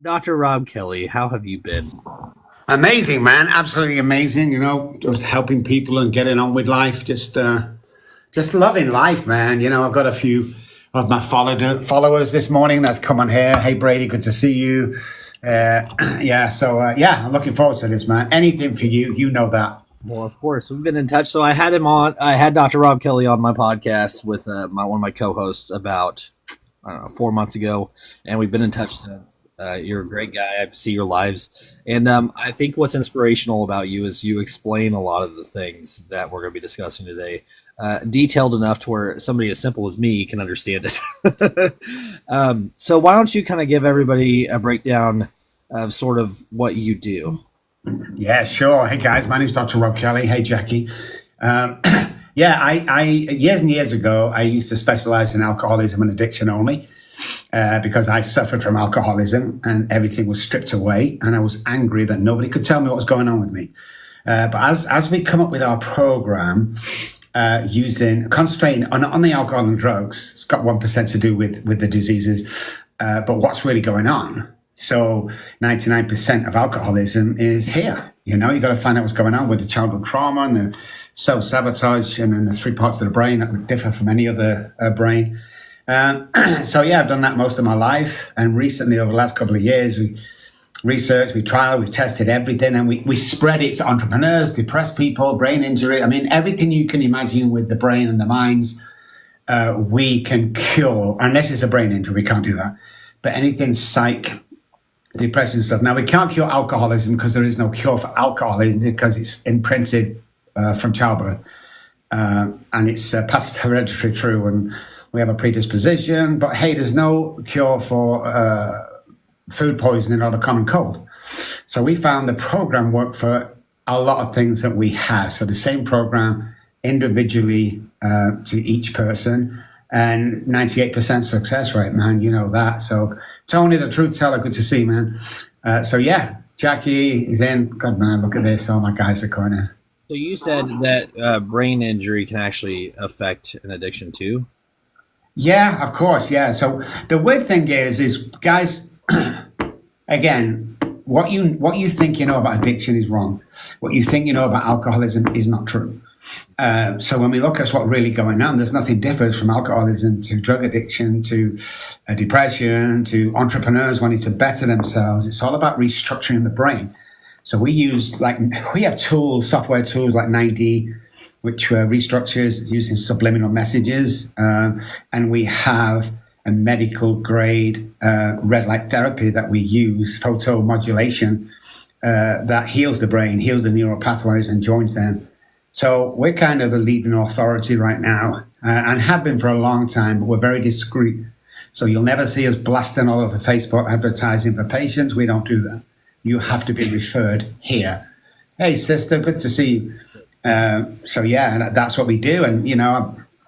Dr. Robb Kelly, how have you been? Amazing, man. Absolutely amazing. Just helping people and getting on with life. Just loving life, man. I've got a few of my followers this morning that's come on here. Hey, Brady, good to see you. I'm looking forward to this, man. Anything for you. You know that. Well, of course, we've been in touch. So I had him on. I had Dr. Robb Kelly on my podcast with one of my co-hosts about I don't know 4 months ago, and we've been in touch since. You're a great guy. I see your lives, and I think what's inspirational about you is you explain a lot of the things that we're going to be discussing today, detailed enough to where somebody as simple as me can understand it. So why don't you kind of give everybody a breakdown of sort of what you do? Yeah, sure. Hey, guys, my name's Dr. Robb Kelly. Hey, Jackie. I years and years ago, I used to specialize in alcoholism and addiction only. Because I suffered from alcoholism and everything was stripped away, and I was angry that nobody could tell me what was going on with me. But as we come up with our program, concentrating on the alcohol and drugs, it's got 1% to do with the diseases, but what's really going on? So 99% of alcoholism is here. You got to find out what's going on with the childhood trauma and the self-sabotage, and then the three parts of the brain that would differ from any other brain. I've done that most of my life, and recently over the last couple of years we researched, we trialed, we tested everything, and we spread it to entrepreneurs, depressed people, brain injury. I mean, everything you can imagine with the brain and the minds, we can cure. Unless it's a brain injury, we can't do that, but anything psych, depression stuff. Now, we can't cure alcoholism because there is no cure for alcoholism, because it's imprinted from childbirth, and it's passed hereditary through, and we have a predisposition. But hey, there's no cure for food poisoning or the common cold. So we found the program worked for a lot of things that we have. So the same program individually to each person, and 98% success rate, man. You know that. So Tony, the truth teller, good to see, man. Jackie is in. God, man, look at this. All my guys are going in. So you said that brain injury can actually affect an addiction too? Yeah, of course. Yeah. So the weird thing is guys, again, what you think you know about addiction is wrong. What you think you know about alcoholism is not true. So when we look at what's really going on, there's nothing differs from alcoholism to drug addiction to depression to entrepreneurs wanting to better themselves. It's all about restructuring the brain. So we have tools, software tools like 9D, which restructures using subliminal messages. And we have a medical grade red light therapy that we use, photomodulation, that heals the brain, heals the neural pathways and joins them. So we're kind of the leading authority right now, and have been for a long time, but we're very discreet. So you'll never see us blasting all over Facebook advertising for patients. We don't do that. You have to be referred here. Hey, sister, good to see you. That's what we do. And,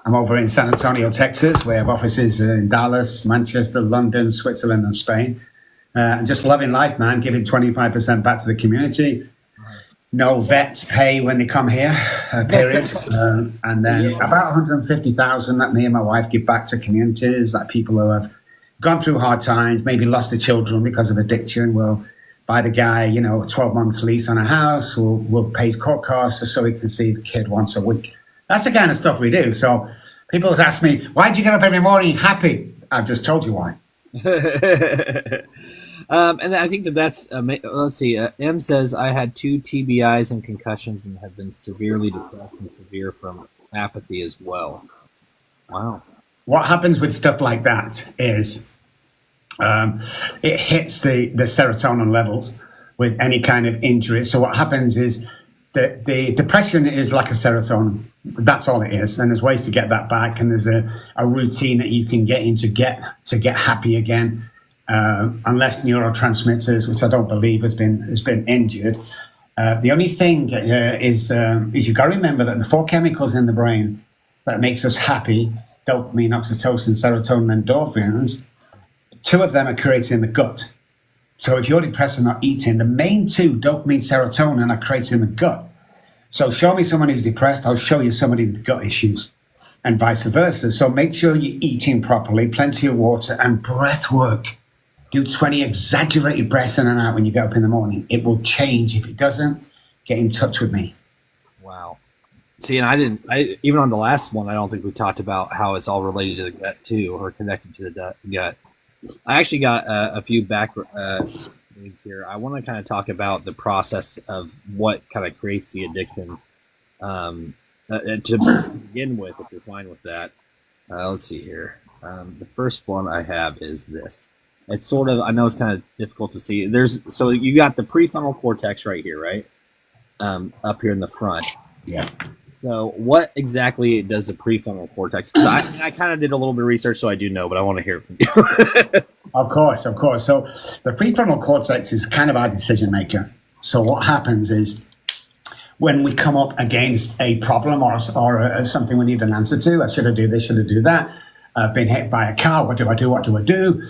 I'm over in San Antonio, Texas. We have offices in Dallas, Manchester, London, Switzerland, and Spain. And just loving life, man, giving 25% back to the community. No vets pay when they come here, period. And then about 150,000 that me and my wife give back to communities, like people who have gone through hard times, maybe lost their children because of addiction. We'll buy the guy, a 12-month lease on a house. We'll pay his court costs just so he can see the kid once a week. That's the kind of stuff we do. So people ask me, why do you get up every morning happy? I've just told you why. And I think that's, let's see, M says, I had 2 TBIs and concussions and have been severely depressed and severe from apathy as well. Wow. What happens with stuff like that is it hits the serotonin levels with any kind of injury. So what happens is that the depression is like a serotonin. That's all it is. And there's ways to get that back. And there's a routine that you can get in to get happy again. Unless neurotransmitters, which I don't believe has been injured. The only thing is you've got to remember that the 4 chemicals in the brain that makes us happy, dopamine, oxytocin, serotonin, endorphins, 2 of them are created in the gut. So if you're depressed and not eating, the main 2, dopamine, serotonin, are created in the gut. So show me someone who's depressed, I'll show you somebody with gut issues, and vice versa. So make sure you're eating properly, plenty of water, and breath work. Do 20 exaggerated breaths in and out when you get up in the morning. It will change. If it doesn't, get in touch with me. Wow. See, and I even on the last one, I don't think we talked about how it's all related to the gut too, or connected to the gut. I actually got a few back things here. I want to kind of talk about the process of what kind of creates the addiction. To begin with, if you're fine with that, let's see here. The first one I have is this. It's sort of, I know it's kind of difficult to see. So you got the prefrontal cortex right here, right? Up here in the front. Yeah. So what exactly does the prefrontal cortex? Because I kind of did a little bit of research, so I do know, but I want to hear it from you. Of course. So the prefrontal cortex is kind of our decision maker. So what happens is when we come up against a problem or something we need an answer to, I should I do this, should I do that? I've been hit by a car, what do I do, what do I do?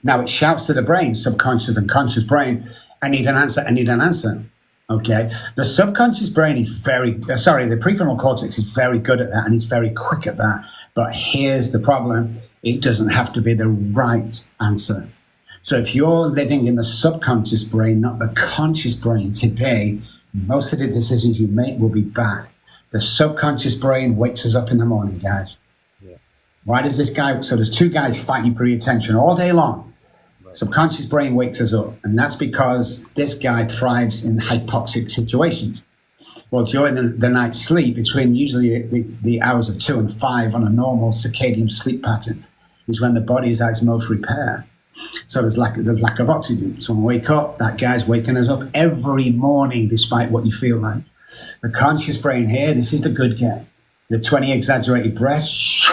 Now it shouts to the brain, subconscious and conscious brain, I need an answer, I need an answer. Okay, the subconscious brain is the prefrontal cortex is very good at that, and it's very quick at that. But here's the problem. It doesn't have to be the right answer. So if you're living in the subconscious brain, not the conscious brain today, most of the decisions you make will be bad. The subconscious brain wakes us up in the morning, guys. Yeah. Why does this guy, so there's two guys fighting for your attention all day long. Subconscious brain wakes us up, and that's because this guy thrives in hypoxic situations. Well, during the night's sleep, between usually the hours of 2 and 5 on a normal circadian sleep pattern, is when the body is at its most repair. So there's lack of oxygen. So when we wake up, that guy's waking us up every morning, despite what you feel like. The conscious brain here, this is the good guy. The 20 exaggerated breaths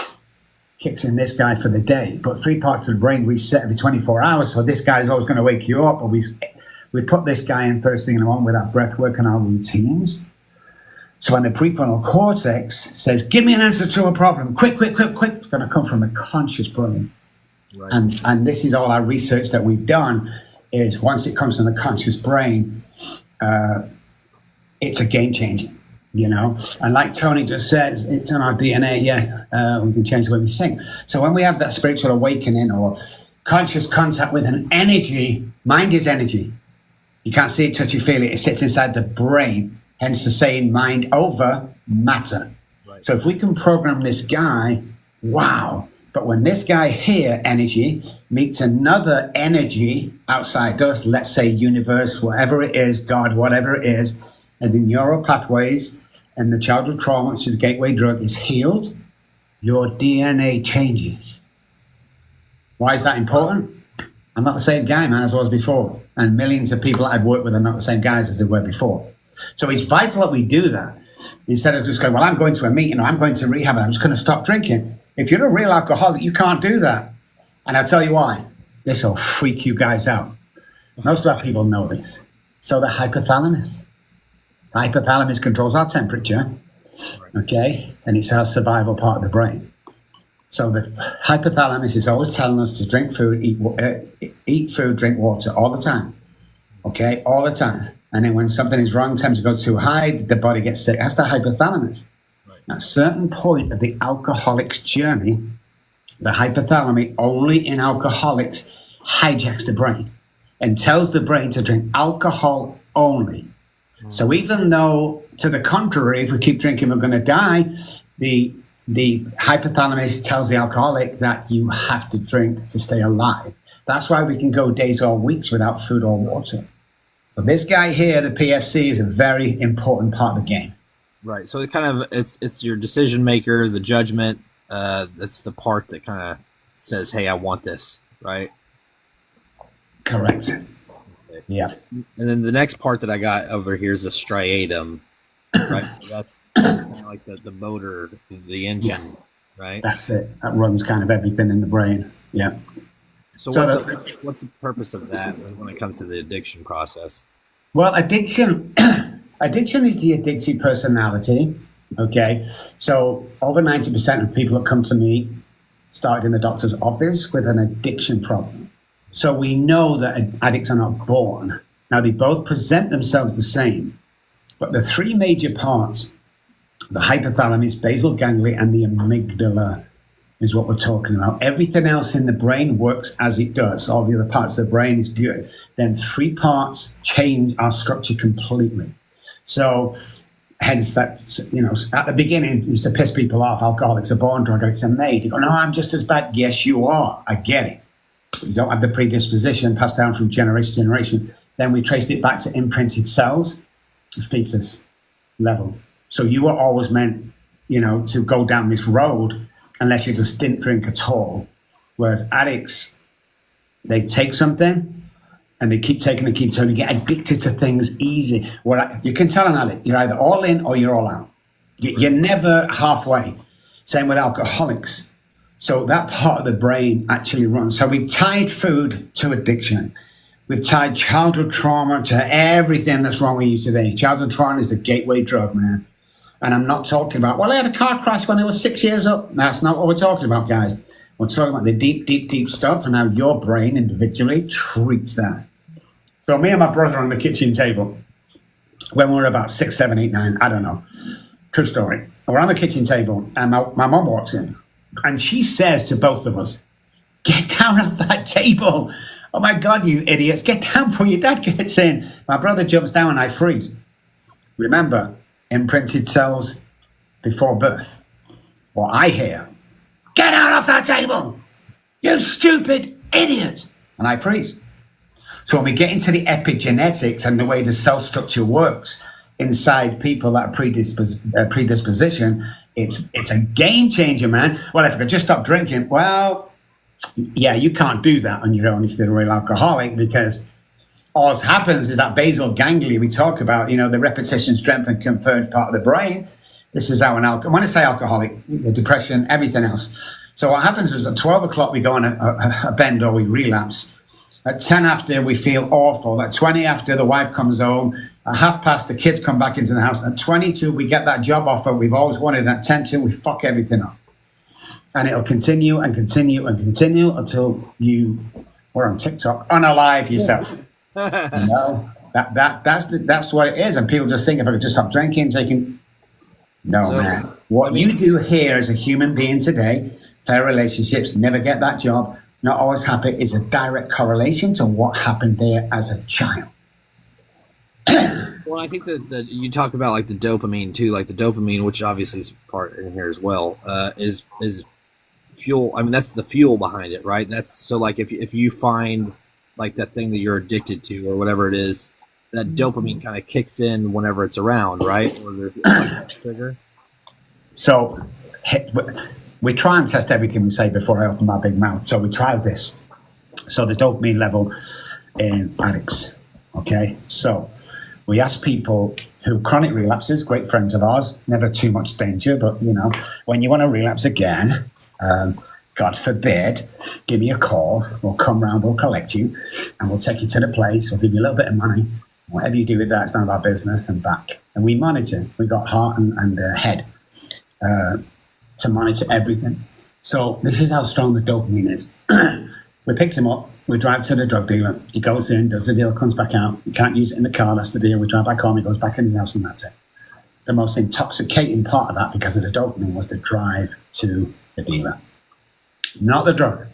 kicks in this guy for the day, but 3 parts of the brain reset every 24 hours. So this guy's always going to wake you up. Or we put this guy in first thing in the morning with our breath work and our routines. So when the prefrontal cortex says, give me an answer to a problem, quick, it's going to come from the conscious brain. Right. And this is all our research that we've done, is once it comes from the conscious brain, it's a game changer. You know, and like Tony just says, it's in our DNA. We can change the way we think. So when we have that spiritual awakening or conscious contact with an energy, mind is energy. You can't see it, touch it, feel it. It sits inside the brain. Hence the saying, mind over matter. Right. So if we can program this guy, wow. But when this guy here, energy, meets another energy outside us, let's say universe, whatever it is, God, whatever it is, and the neural pathways and the childhood trauma, which is a gateway drug, is healed, your DNA changes. Why is that important? I'm not the same guy, man, as I was before. And millions of people I've worked with are not the same guys as they were before. So it's vital that we do that. Instead of just going, well, I'm going to a meeting or I'm going to rehab and I'm just going to stop drinking. If you're a real alcoholic, you can't do that. And I'll tell you why. This will freak you guys out. Most of our people know this. So the hypothalamus. The hypothalamus controls our temperature, okay? And it's our survival part of the brain. So the hypothalamus is always telling us to drink food, eat food, drink water all the time, okay? All the time. And then when something is wrong, temperature goes too high, the body gets sick. That's the hypothalamus. Right. At a certain point of the alcoholic's journey, the hypothalamus, only in alcoholics, hijacks the brain and tells the brain to drink alcohol only. So even though, to the contrary, if we keep drinking, we're going to die, the hypothalamus tells the alcoholic that you have to drink to stay alive. That's why we can go days or weeks without food or water. So this guy here, the PFC, is a very important part of the game. Right. So it's your decision maker, the judgment. That's the part that kind of says, "Hey, I want this." Right. Correct. Yeah. And then the next part that I got over here is the striatum, right? So that's kind of like the motor, is the engine, right? That's it. That runs kind of everything in the brain. Yeah. So what's the purpose of that when it comes to the addiction process? Well, addiction is the addictive personality. Okay. So over 90% of people that come to me started in the doctor's office with an addiction problem. So we know that addicts are not born. Now, they both present themselves the same, but the 3 major parts, the hypothalamus, basal ganglia, and the amygdala, is what we're talking about. Everything else in the brain works as it does. All the other parts of the brain is good. Then 3 parts change our structure completely. So hence that, at the beginning, it used to piss people off. Alcoholics are born drug addicts are made. You go, no, I'm just as bad. Yes, you are. I get it. You don't have the predisposition passed down from generation to generation. Then we traced it back to imprinted cells, fetus level. So you were always meant, to go down this road unless you just didn't drink at all. Whereas addicts, they take something and they keep taking and keep taking, get addicted to things easy. You can tell an addict, you're either all in or you're all out. You're never halfway. Same with alcoholics. So that part of the brain actually runs. So we've tied food to addiction. We've tied childhood trauma to everything that's wrong with you today. Childhood trauma is the gateway drug, man. And I'm not talking about, I had a car crash when I was 6 years old. That's not what we're talking about, guys. We're talking about the deep, deep, deep stuff and how your brain individually treats that. So me and my brother on the kitchen table, when we were about 6, 7, 8, 9, I don't know. True story. We're on the kitchen table and my mom walks in and she says to both of us, get down off that table. Oh my God, you idiots, get down before your dad gets in. My brother jumps down and I freeze. Remember, imprinted cells before birth. What I hear, get out off that table, you stupid idiots. And I freeze. So when we get into the epigenetics and the way the cell structure works inside people that are predisposition, it's a game changer, man. Well, if I could just stop drinking, well, yeah, you can't do that on your own if you're a real alcoholic, because all that happens is that basal ganglia we talk about, the repetition, strength, and conferred part of the brain. This is how when I say alcoholic, the depression, everything else. So what happens is at 12 o'clock, we go on a bend or we relapse. At 10 after, we feel awful. At 20 after, the wife comes home. At 1:30, the kids come back into the house. At 22, we get that job offer we've always wanted. And at 10 to, we fuck everything up. And it'll continue and continue and continue until you were on TikTok, unalive yourself. That's what it is. And people just think if I could just stop drinking, taking. No, man. What you do here as a human being today, fair relationships, never get that job, not always happy, is a direct correlation to what happened there as a child. Well, I think that you talk about like the dopamine too, like the dopamine, which obviously is part in here as well, is fuel. I mean, that's the fuel behind it, right? That's so like if you find like that thing that you're addicted to or whatever it is, that dopamine kind of kicks in whenever it's around, right? Or there's like a trigger. So we try and test everything we say before I open my big mouth. So we tried this. So the dopamine level in addicts. Okay. So we asked people who chronic relapses, great friends of ours, never too much danger, but when you want to relapse again, God forbid, give me a call. We'll come round, we'll collect you, and we'll take you to the place. We'll give you a little bit of money. Whatever you do with that, it's none of our business, and back. And we monitor. We got heart and head to monitor everything. So this is how strong the dopamine is. We picked him up. We drive to the drug dealer. He goes in, does the deal, comes back out. He can't use it in the car. That's the deal. We drive back home. He goes back in his house, and that's it. The most intoxicating part of that, because of the dopamine, was the drive to the dealer. Not the drug.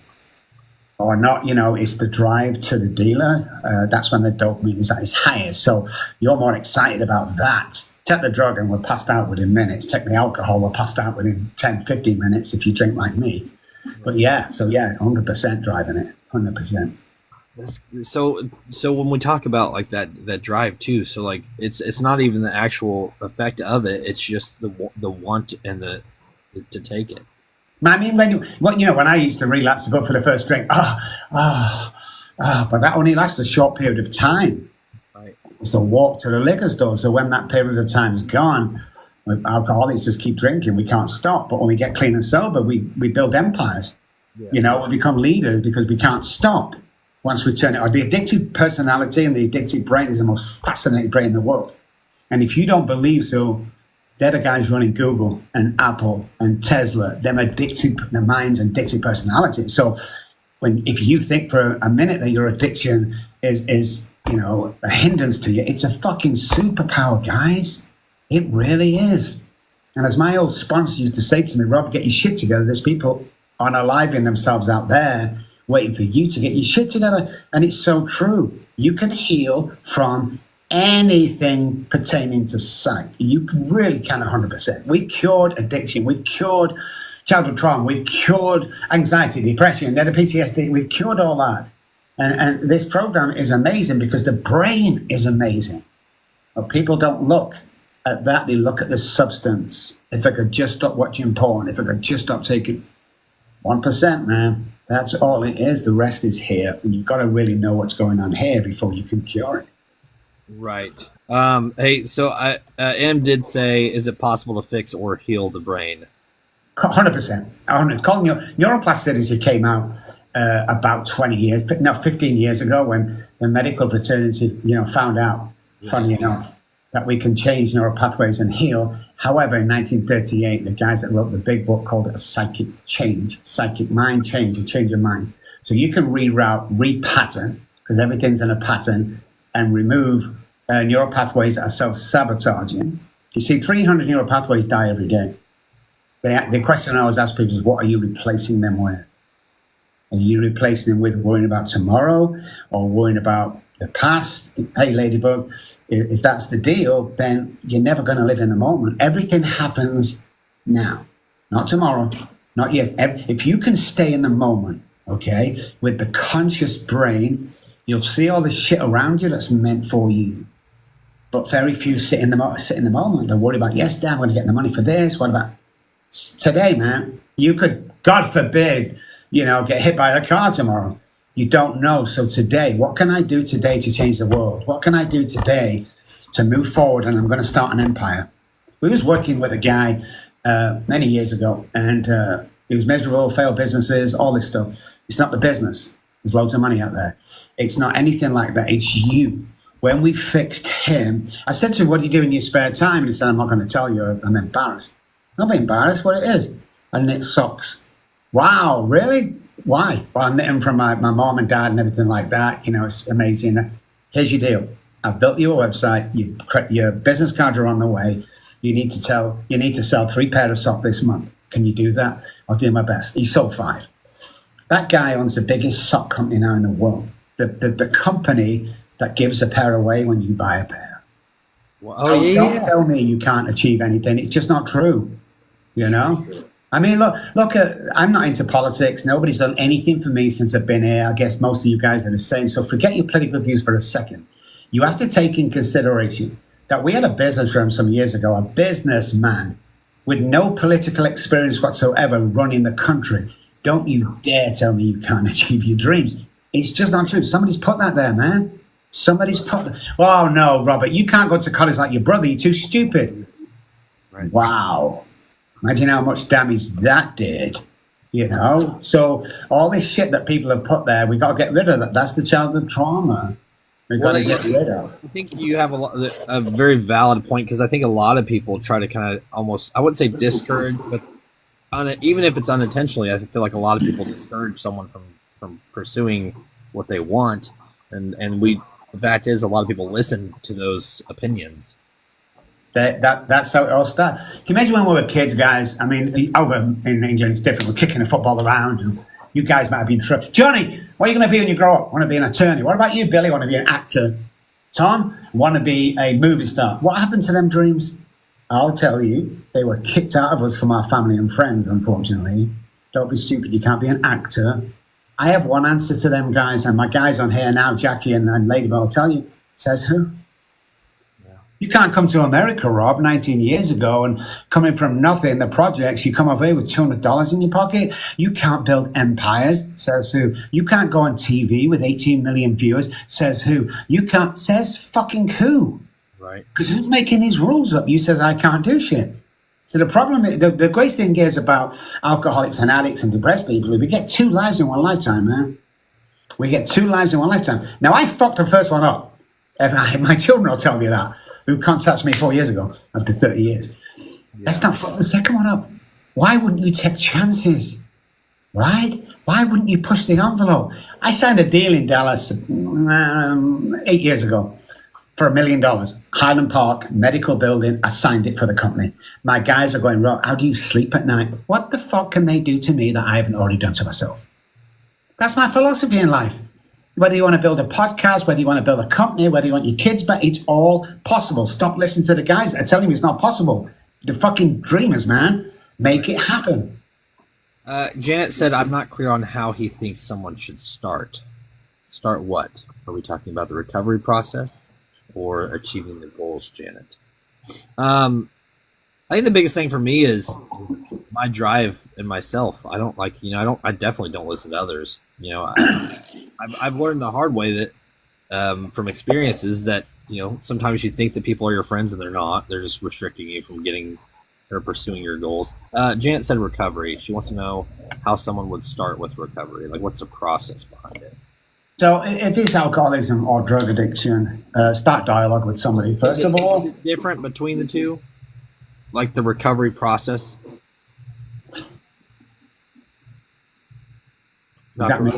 Or not, it's the drive to the dealer. That's when the dopamine is at its highest. So you're more excited about that. Take the drug and we're passed out within minutes. Take the alcohol, we're passed out within 10, 15 minutes if you drink like me. But 100% driving it, 100%. So when we talk about like that drive too, so like it's not even the actual effect of it. It's just the want and the to take it. I mean, when I used to relapse to go for the first drink, but that only lasts a short period of time. Right. It's to walk to the liquor store. So when that period of time is gone, alcoholics just keep drinking. We can't stop. But when we get clean and sober, we build empires. Yeah. We become leaders because we can't stop once we turn it on. The addictive personality and the addictive brain is the most fascinating brain in the world. And if you don't believe so, they're the guys running Google and Apple and Tesla. Them addicted, their minds and addictive personality. So if you think for a minute that your addiction is a hindrance to you, it's a fucking superpower, guys. It really is. And as my old sponsor used to say to me, Rob, get your shit together. There's people unaliving themselves out there, waiting for you to get your shit together. And it's so true. You can heal from anything pertaining to sight. You really can 100%. We've cured addiction. We've cured childhood trauma. We've cured anxiety, depression, the PTSD. We've cured all that. And this program is amazing because the brain is amazing. But people don't look at that. They look at the substance. If I could just stop watching porn, if I could just stop taking 1%, man, that's all it is. The rest is here. And you've got to really know what's going on here before you can cure it. Right. Hey, so M did say, is it possible to fix or heal the brain? 100%. 100. Calling neuroplasticity came out about 15 years ago when the medical fraternity, found out, funny enough, that we can change neural pathways and heal. However, in 1938, the guys that wrote the big book called it a psychic mind change, a change of mind. So you can repattern, because everything's in a pattern, and remove neural pathways that are self-sabotaging. You see, 300 neural pathways die every day. The question I always ask people is, what are you replacing them with? Are you replacing them with worrying about tomorrow or worrying about the past? Hey, Ladybug, if that's the deal, then you're never going to live in the moment. Everything happens now, not tomorrow, not yet. If you can stay in the moment, okay, with the conscious brain, you'll see all the shit around you that's meant for you. But very few sit in the moment. They're worried about, yes, Dad, I'm going to get the money for this. What about today, man? You could, God forbid, get hit by a car tomorrow. You don't know. So today, what can I do today to change the world? What can I do today to move forward? And I'm going to start an empire. We was working with a guy many years ago, and he was miserable, failed businesses, all this stuff. It's not the business. There's loads of money out there. It's not anything like that. It's you. When we fixed him, I said to him, what do you do in your spare time? And he said, I'm not going to tell you. I'm embarrassed. I'll be embarrassed. What it is. I knit socks. Wow, really? Why? Well, I knit them from my mom and dad and everything like that. It's amazing. Here's your deal. I've built you a website. Your business cards are on the way. You need to sell 3 pairs of socks this month. Can you do that? I'll do my best. He sold 5. That guy owns the biggest sock company now in the world. The company that gives a pair away when you buy a pair. Well, don't tell me you can't achieve anything. It's just not true. I mean, look. I'm not into politics. Nobody's done anything for me since I've been here. I guess most of you guys are the same. So forget your political views for a second. You have to take in consideration that we had a business firm some years ago, a businessman with no political experience whatsoever running the country. Don't you dare tell me you can't achieve your dreams. It's just not true. Somebody's put that there, man. Somebody's put that. Oh, no, Robert, you can't go to college like your brother. You're too stupid. Right. Wow. Imagine how much damage that did, So all this shit that people have put there, we got to get rid of that. That's the childhood trauma. We got to get rid of. I think you have a very valid point, because I think a lot of people try to kind of almost, I wouldn't say discourage, but even if it's unintentionally, I feel like a lot of people discourage someone from pursuing what they want, and the fact is, a lot of people listen to those opinions. That's how it all started. Can you imagine when we were kids, guys? I mean, over in England, it's different. We're kicking the football around, and you guys might have been through. Johnny, what are you going to be when you grow up? I want to be an attorney. What about you, Billy? Want to be an actor? Tom, want to be a movie star. What happened to them dreams? I'll tell you, they were kicked out of us from our family and friends, unfortunately. Don't be stupid. You can't be an actor. I have one answer to them guys, and my guys on here now, Jackie and Ladybug, will tell you. Says who? Yeah. You can't come to America, Rob, 19 years ago, and coming from nothing, the projects, you come over here with $200 in your pocket. You can't build empires. Says who? You can't go on TV with 18 million viewers. Says who? You can't. Says fucking who? Right. Because who's making these rules up? You says I can't do shit. So the problem, the great thing is about alcoholics and addicts and depressed people, we get 2 lives in one lifetime, man. We get 2 lives in one lifetime. Now, I fucked the first one up. My children will tell you that, who contacted me 4 years ago after 30 years. Yeah. Let's not fuck the second one up. Why wouldn't you take chances, right? Why wouldn't you push the envelope? I signed a deal in Dallas 8 years ago for $1 million. Highland Park, medical building. I signed it for the company. My guys are going, Rob, how do you sleep at night? What the fuck can they do to me that I haven't already done to myself? That's my philosophy in life. Whether you want to build a podcast, whether you want to build a company, whether you want your kids back, it's all possible. Stop listening to the guys that are telling you it's not possible. The fucking dreamers, man. Make it happen. Janet said, I'm not clear on how he thinks someone should start. Start what? Are we talking about the recovery process or achieving the goals, Janet? I think the biggest thing for me is my drive in myself. I don't like, I definitely don't listen to others. I've learned the hard way that from experiences that, sometimes you think that people are your friends and they're not. They're just restricting you from getting or pursuing your goals. Janet said recovery. She wants to know how someone would start with recovery. Like, what's the process behind it? So if it's alcoholism or drug addiction, start dialogue with somebody. First of all, is it different between the two? Like the recovery process? Is that me?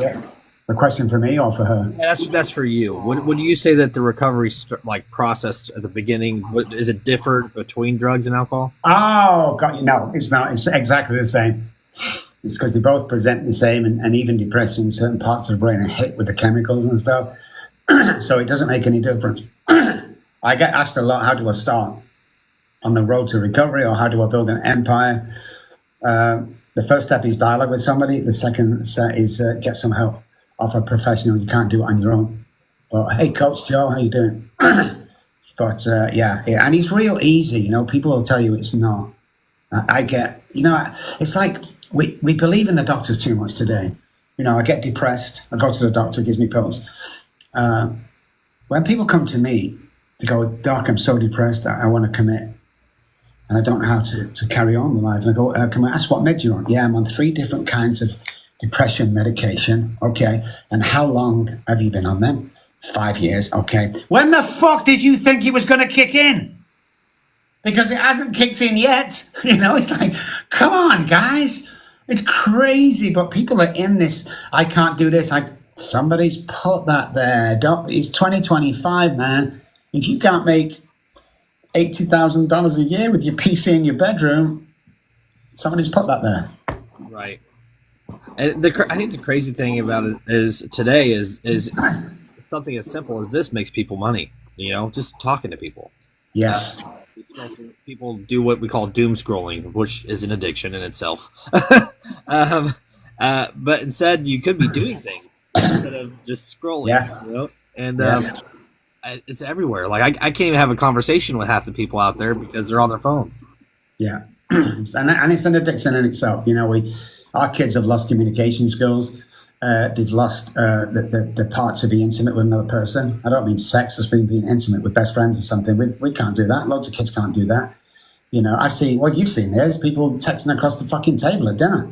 A question for me or for her? Yeah, that's for you. Would you say that the recovery process at the beginning, is it different between drugs and alcohol? Oh, God, no, it's not. It's exactly the same. It's because they both present the same, and even depression, certain parts of the brain are hit with the chemicals and stuff. So it doesn't make any difference. I get asked a lot, how do I start on the road to recovery, or how do I build an empire? The first step is dialogue with somebody. The second set is get some help off a professional. You can't do it on your own. But hey, Coach Joe, how you doing? But yeah, and it's real easy. People will tell you it's not. I get, it's like we believe in the doctors too much today. I get depressed. I go to the doctor, gives me pills. When people come to me, they go, Doc, I'm so depressed. I want to commit. And I don't know how to carry on with life. And I go, can I ask what med you're on? Yeah, I'm on 3 different kinds of depression medication. Okay. And how long have you been on them? 5 years. Okay. When the fuck did you think it was going to kick in? Because it hasn't kicked in yet. It's like, come on, guys. It's crazy. But people are in this, I can't do this. Somebody's put that there. It's 2025, man. If you can't make $80,000 a year with your PC in your bedroom, somebody's put that there. Right. And I think the crazy thing about it is today is something as simple as this makes people money. Just talking to people. Yes. People do what we call doom scrolling, which is an addiction in itself. But instead, you could be doing things instead of just scrolling. Yeah. And it's everywhere. Like I can't even have a conversation with half the people out there because they're on their phones. Yeah, and it's an addiction in itself. Our kids have lost communication skills. They've lost the part to be intimate with another person. I don't mean sex as being intimate with best friends or something. We can't do that. Loads of kids can't do that. I've seen what you've seen. There's people texting across the fucking table at dinner.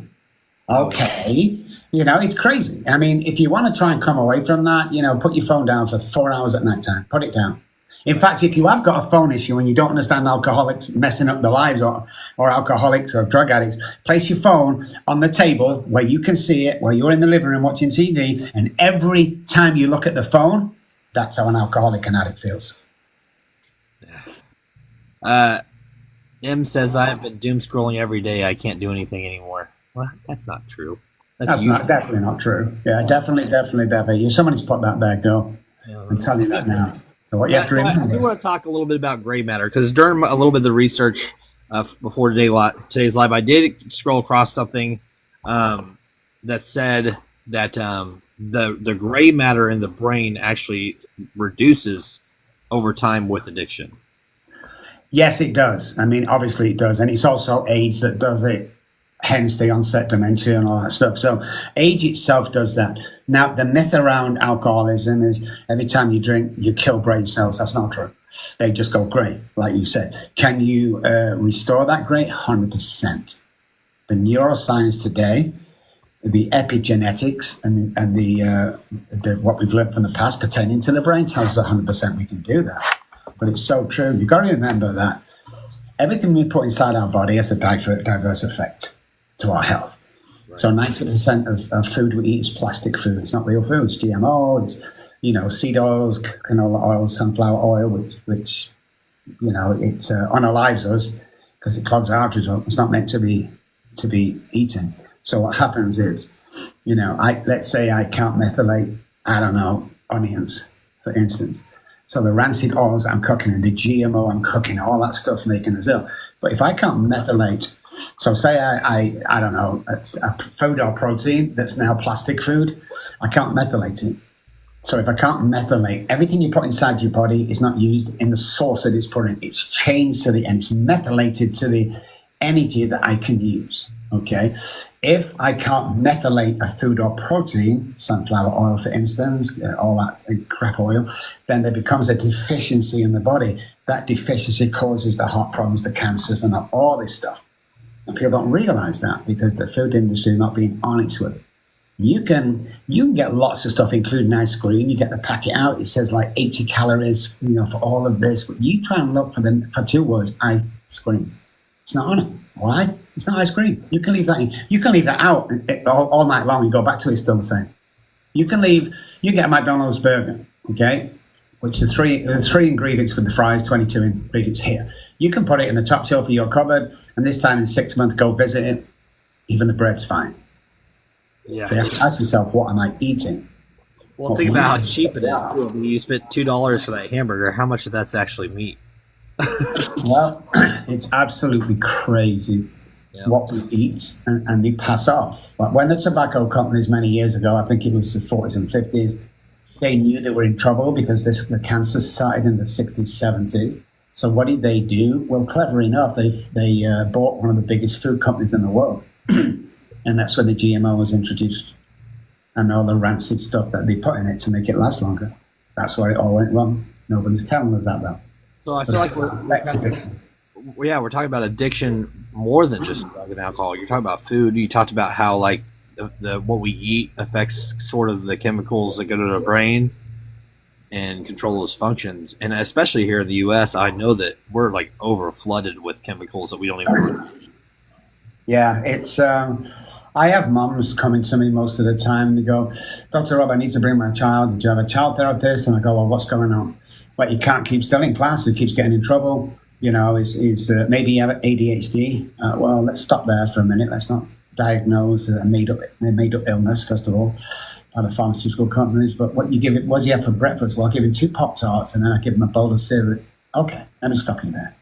Okay. It's crazy. I mean, if you want to try and come away from that, put your phone down for 4 hours at night time. Put it down. In fact, if you have got a phone issue and you don't understand alcoholics messing up their lives or alcoholics or drug addicts, place your phone on the table where you can see it, while you're in the living room watching TV, and every time you look at the phone, that's how an alcoholic and addict feels. M says, I've been doom scrolling every day. I can't do anything anymore. Well, that's not true. That's definitely not true. Yeah, definitely. Somebody's put that there, girl. I'm telling you that now. So what you have to remember. I want to talk a little bit about gray matter, because during a little bit of the research before today's live, I did scroll across something that said that the gray matter in the brain actually reduces over time with addiction. Yes, it does. I mean, obviously it does. And it's also age that does it. Hence the onset dementia and all that stuff. So age itself does that. Now, the myth around alcoholism is every time you drink, you kill brain cells. That's not true. They just go grey, like you said. Can you restore that grey? 100%. The neuroscience today, the epigenetics and the what we've learned from the past pertaining to the brain tells us 100% we can do that. But it's so true. You've got to remember that everything we put inside our body has a diverse effect to our health. So 90% of food we eat is plastic food. It's not real food. It's GMO. It's seed oils, canola oil, sunflower oil, which it unalives us because it clogs arteries up. It's not meant to be eaten. So what happens is, let's say I can't methylate, I don't know, onions, for instance. So the rancid oils I'm cooking and the GMO I'm cooking, all that stuff's making us ill. But if I can't methylate, so say I don't know, it's a food or protein that's now plastic food, I can't methylate it. So if I can't methylate, everything you put inside your body is not used in the source that it's put in. It's changed and it's methylated to the energy that I can use. Okay, if I can't methylate a food or protein, sunflower oil, for instance, all that crap oil, then there becomes a deficiency in the body. That deficiency causes the heart problems, the cancers, and all this stuff. And people don't realize that because the food industry is not being honest with it. You can get lots of stuff, including ice cream. You get the packet out; it says like 80 calories, for all of this. But you try and look for 2 words: ice cream. It's not on it. Why? It's not ice cream. You can leave that in. You can leave that out all night long and go back to it, it's still the same. You get a McDonald's burger, okay, which the three ingredients with the fries, 22 ingredients here. You can put it in the top shelf of your cupboard, and this time in 6 months, go visit it. Even the bread's fine. Yeah. So you have to ask yourself, what am I eating? Well, think about how cheap it is. Too. I mean, you spent $2 for that hamburger. How much of that's actually meat? Well, it's absolutely crazy what we eat and they pass off. But when the tobacco companies many years ago, I think it was the 40s and 50s, they knew they were in trouble because the cancer started in the 60s, 70s. So what did they do? Well, clever enough, they bought one of the biggest food companies in the world. And that's when the GMO was introduced and all the rancid stuff that they put in it to make it last longer. That's where it all went wrong. Nobody's telling us that, though. So I feel like we're talking about addiction more than just drug and alcohol. You're talking about food. You talked about how like the what we eat affects sort of the chemicals that go to the brain and control those functions. And especially here in the U.S., I know that we're like over flooded with chemicals that we don't even. Yeah, it's. I have mums coming to me most of the time. They go, Dr. Robb, I need to bring my child. Do you have a child therapist? And I go, well, what's going on? But he can't keep still in class. He keeps getting in trouble. He's maybe you have ADHD. Well, let's stop there for a minute. Let's not diagnose a made up illness, first of all, by the pharmaceutical companies. But what does he have for breakfast? Well, I give him 2 Pop-Tarts and then I give him a bowl of cereal. Okay, let me stop you there.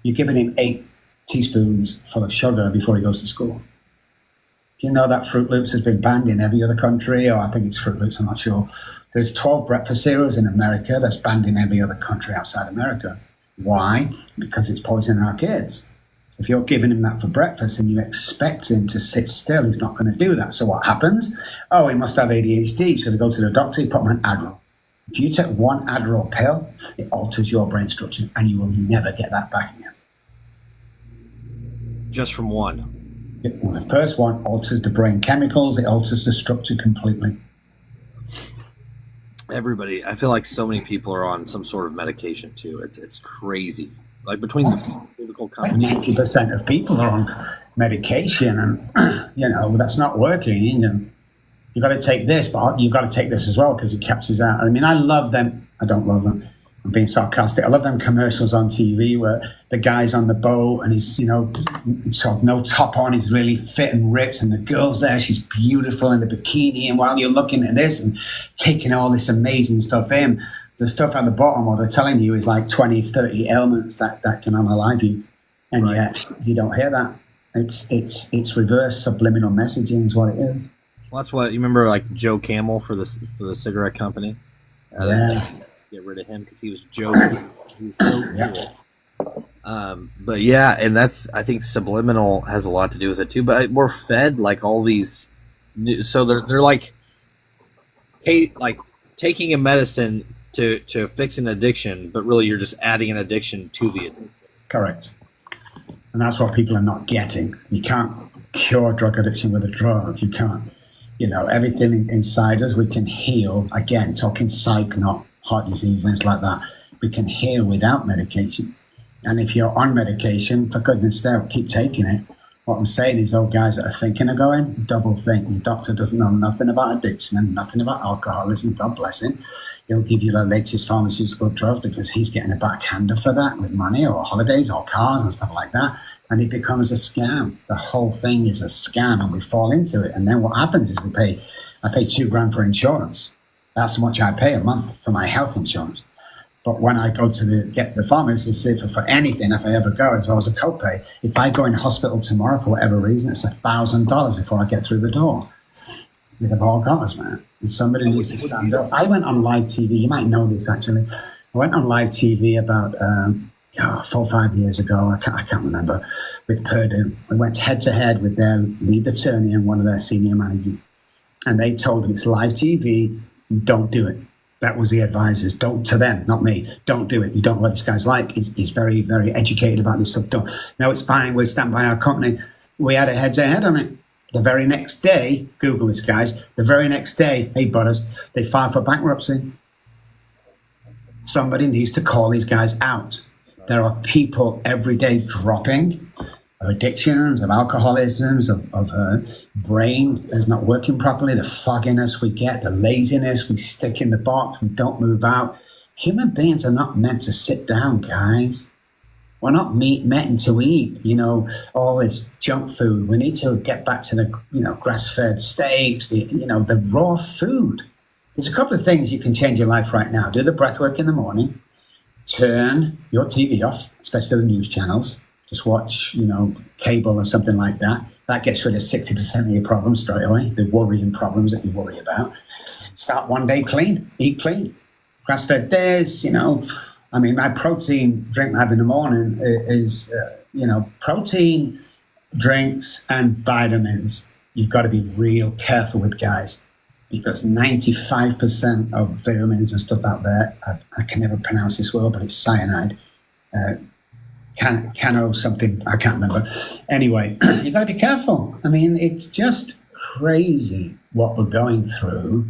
You're giving him 8 teaspoons full of sugar before he goes to school. Do you know that Fruit Loops has been banned in every other country? Or I think it's Fruit Loops, I'm not sure. There's 12 breakfast cereals in America that's banned in every other country outside America. Why? Because it's poisoning our kids. If you're giving him that for breakfast and you expect him to sit still, he's not going to do that. So what happens? Oh, he must have ADHD. So they go to the doctor, he put him on Adderall. If you take 1 Adderall pill, it alters your brain structure and you will never get that back again. Just from one? Well, the first one alters the brain chemicals. It alters the structure completely. Everybody, I feel like so many people are on some sort of medication too. It's crazy. Like between the pharmaceutical companies, 90% of people are on medication, and that's not working. You got to take this, but you got to take this as well because it captures out. I mean, I love them. I don't love them. I'm being sarcastic. I love them commercials on TV where the guy's on the boat and he's, sort of no top on. He's really fit and ripped, and the girl's there. She's beautiful in the bikini. And while you're looking at this and taking all this amazing stuff in, the stuff at the bottom, what they're telling you is like 20, 30 ailments that can unalive you. And yet you don't hear that. It's reverse subliminal messaging is what it is. Well, that's what you remember, like Joe Camel for the cigarette company. Get rid of him because he was joking. He was so cool. But yeah, and I think subliminal has a lot to do with it too. But we're fed like all these, so they're like, hey, like taking a medicine to fix an addiction, but really you're just adding an addiction to the addiction. Correct. And that's what people are not getting. You can't cure drug addiction with a drug. You can't. Everything inside us we can heal. Again, talking psych, not heart disease, things like that. We can heal without medication. And if you're on medication, for goodness sake, keep taking it. What I'm saying is, those guys that are thinking of going, double think. Your doctor doesn't know nothing about addiction and nothing about alcoholism. God bless him. He'll give you the latest pharmaceutical drugs because he's getting a backhander for that with money or holidays or cars and stuff like that. And it becomes a scam. The whole thing is a scam, and we fall into it. And then what happens is I pay $2,000 for insurance. That's how much I pay a month for my health insurance. But when I go to get the pharmacist, for anything, if I ever go, as well as a copay, if I go in hospital tomorrow for whatever reason, it's $1,000 before I get through the door. They've all got us, man. And somebody needs to stand up. I went on live TV. You might know this, actually. I went on live TV about 4 or 5 years ago. I can't remember. With Purdue. We went head-to-head with their lead attorney and one of their senior managers. And they told them, it's live TV. Don't do it. That was the advisors. Don't, to them, not me. Don't do it. You don't know what this guy's like. He's very, very educated about this stuff. Don't. No, it's fine. We stand by our company. We had a head-to-head on it. The very next day, Google this, guys. The very next day, hey, butters, they filed for bankruptcy. Somebody needs to call these guys out. There are people every day dropping of addictions, of alcoholisms, of brain is not working properly, the fogginess we get, the laziness, we stick in the box, we don't move out. Human beings are not meant to sit down, guys. We're not meant to eat, all this junk food. We need to get back to the, grass-fed steaks, the raw food. There's a couple of things you can change your life right now. Do the breath work in the morning. Turn your TV off, especially the news channels. Just watch, cable or something like that. That gets rid of 60% of your problems straight away, the worrying problems that you worry about. Start one day clean, eat clean. Grass-fed days, my protein drink I have in the morning is, protein drinks and vitamins. You've got to be real careful with, guys, because 95% of vitamins and stuff out there, I can never pronounce this word, but it's cyanide. Cano something, I can't remember. Anyway, you got to be careful. It's just crazy what we're going through.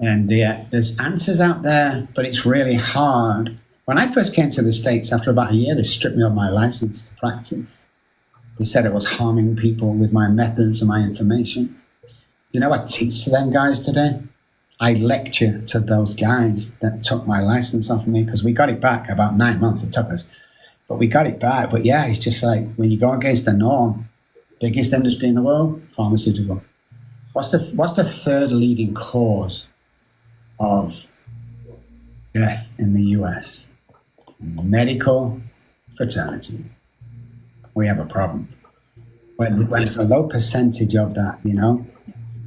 And there's answers out there, but it's really hard. When I first came to the States, after about a year, they stripped me of my license to practice. They said it was harming people with my methods and my information. I teach to them guys today. I lecture to those guys that took my license off me because we got it back about 9 months. It took us. But we got it back. But yeah, it's just like when you go against the norm, biggest industry in the world, pharmaceutical. What's the third leading cause of death in the US? Medical fraternity. We have a problem. When it's a low percentage of that,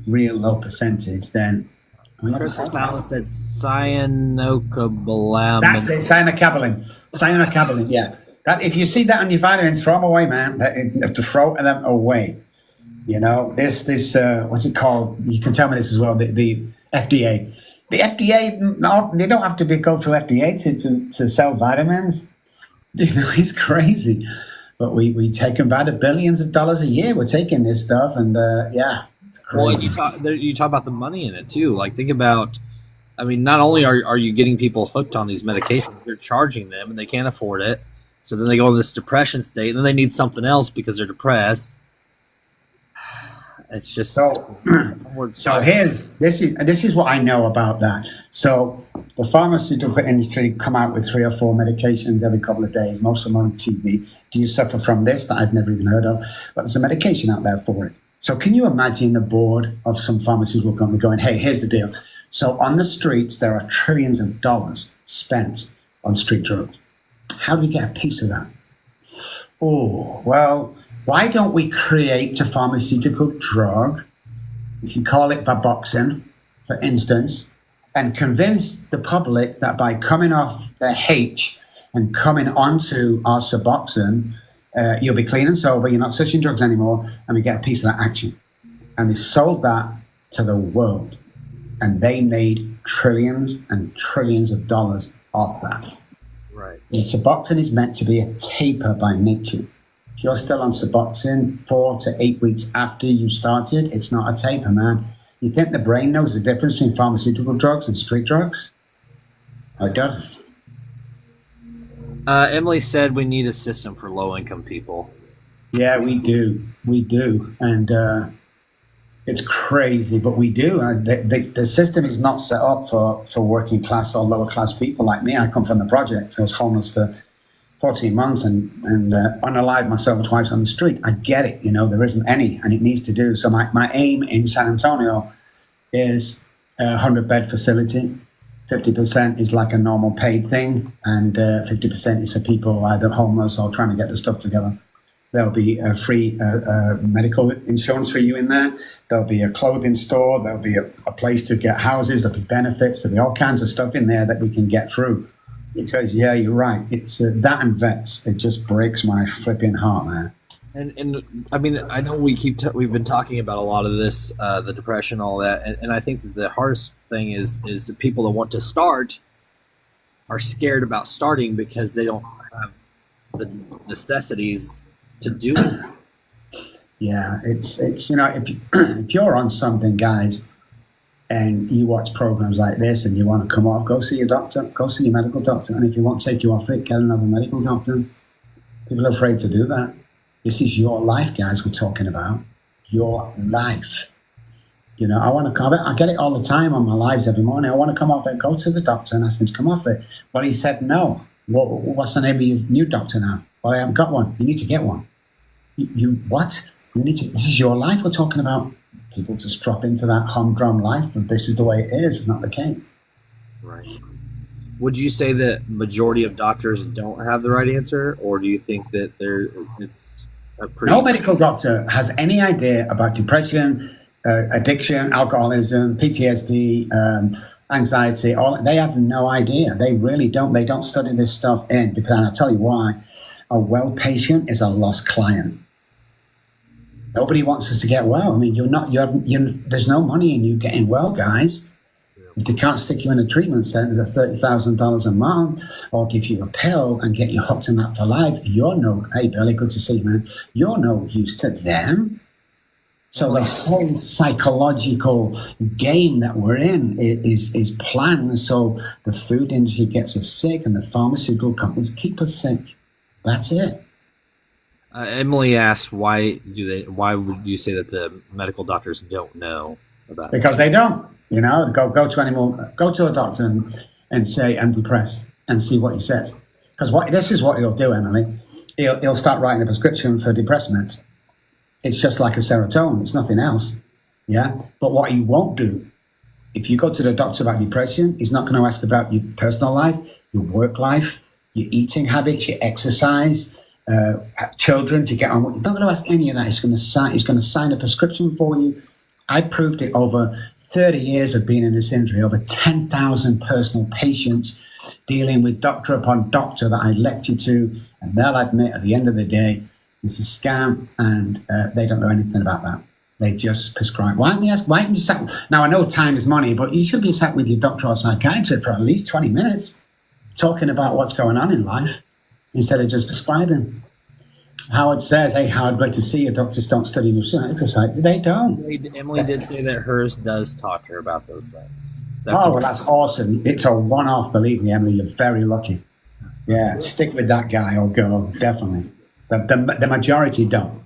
real low percentage, then Crystal Palace said cyanocobalamin. That's it, cyanocobalamin. Cyanocobalamin, yeah. That, if you see that on your vitamins, throw them away, man. You have to throw them away. This what's it called? You can tell me this as well. The FDA. The FDA, no, they don't have to go through FDA to sell vitamins. It's crazy. But we take about billions of dollars a year. We're taking this stuff, and it's crazy. Well, you talk about the money in it too. Like, think about, not only are you getting people hooked on these medications, you're charging them, and they can't afford it. So then they go in this depression state, and then they need something else because they're depressed. It's just so this is what I know about that. So the pharmaceutical industry come out with 3 or 4 medications every couple of days, most of them on TV. Do you suffer from this that I've never even heard of? But there's a medication out there for it. So can you imagine the board of some pharmaceutical company going, hey, here's the deal. So on the streets, there are trillions of dollars spent on street drugs. How do we get a piece of that? Oh, well, why don't we create a pharmaceutical drug? We can call it Baboxin, for instance, and convince the public that by coming off their H and coming onto our Suboxone, you'll be clean and sober, you're not switching drugs anymore, and we get a piece of that action. And they sold that to the world. And they made trillions and trillions of dollars off that. Right. The Suboxone is meant to be a taper by nature. If you're still on Suboxone 4 to 8 weeks after you started, it's not a taper, man. You think the brain knows the difference between pharmaceutical drugs and street drugs? No, it doesn't. Emily said we need a system for low-income people. Yeah, we do, and it's crazy, but we do. The system is not set up for working class or lower class people like me. I come from the project. I was homeless for 14 months and unalived myself twice on the street. I get it. There isn't any, and it needs to do. So my aim in San Antonio is a 100-bed facility. 50% is like a normal paid thing, and 50% is for people either homeless or trying to get the stuff together. There'll be a free medical insurance for you in there. There'll be a clothing store. There'll be a place to get houses. There'll be benefits. There'll be all kinds of stuff in there that we can get through. Because, yeah, you're right. It's that and vets. It just breaks my flipping heart, man. And I mean, I know we've been talking about a lot of this, the depression, all that, and I think that the hardest thing is the people that want to start are scared about starting because they don't have the necessities to do it. Yeah, it's if you're on something, guys, and you watch programs like this and you want to come off, go see your doctor, go see your medical doctor, and if you want to take you off it, get another medical doctor. People are afraid to do that. This is your life, guys. We're talking about your life. I want to come. I get it all the time on my lives every morning. I want to come off it. Go to the doctor and ask him to come off it. Well, he said no. What's the name of your new doctor now? Well, I haven't got one. You need to get one. You what? You need to. This is your life. We're talking about. People just drop into that humdrum life, and this is the way it is. It's not the case. Right. Would you say that majority of doctors don't have the right answer, or do you think that it's a pretty... No medical doctor has any idea about depression, addiction, alcoholism, PTSD, anxiety? They have no idea. They really don't. They don't study this stuff because I'll tell you why. A well patient is a lost client. Nobody wants us to get well. I mean, there's no money in you getting well, guys. If they can't stick you in a treatment center at $30,000 a month or give you a pill and get you hooked on that for life, hey, Billy, good to see you, man. You're no use to them. So the whole psychological game that we're in is planned so the food industry gets us sick and the pharmaceutical companies keep us sick. That's it. Emily asked, why would you say that the medical doctors don't know about it? Because they don't. Go to a doctor and say, I'm depressed, and see what he says. Because this is what he'll do, Emily. He'll start writing a prescription for depressant meds. It's just like a serotonin. It's nothing else. Yeah. But what he won't do, if you go to the doctor about depression, he's not going to ask about your personal life, your work life, your eating habits, your exercise, children to get on with. He's not going to ask any of that. He's going to sign a prescription for you. I proved it over 30 years of being in this industry, over 10,000 personal patients dealing with doctor upon doctor that I lecture to, and they'll admit at the end of the day, it's a scam, and they don't know anything about that. They just prescribe. Why don't you sat? Now, I know time is money, but you should be sat with your doctor or psychiatrist for at least 20 minutes talking about what's going on in life instead of just prescribing. Howard says, hey, Howard, great to see you. Doctors don't study nutrition and exercise. They don't. Emily did say that hers does talk to her about those things. That's awesome. It's a one-off, believe me, Emily. You're very lucky. Yeah, stick with that guy or girl, definitely. The majority don't.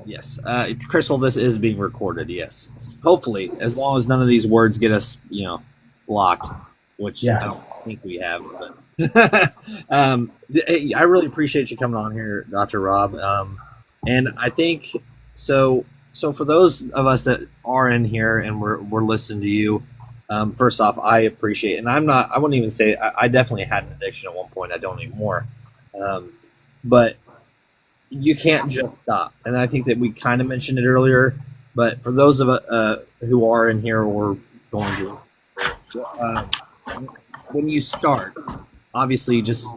Yes. Crystal, this is being recorded, yes. Hopefully, as long as none of these words get us, blocked, which I don't think we have, but... I really appreciate you coming on here, Dr. Robb. And I think so for those of us that are in here and we're listening to you, first off, I appreciate it. And I wouldn't even say I definitely had an addiction at one point. I don't anymore. But you can't just stop. And I think that we kind of mentioned it earlier, but for those of us who are in here or going to, when you start, obviously, just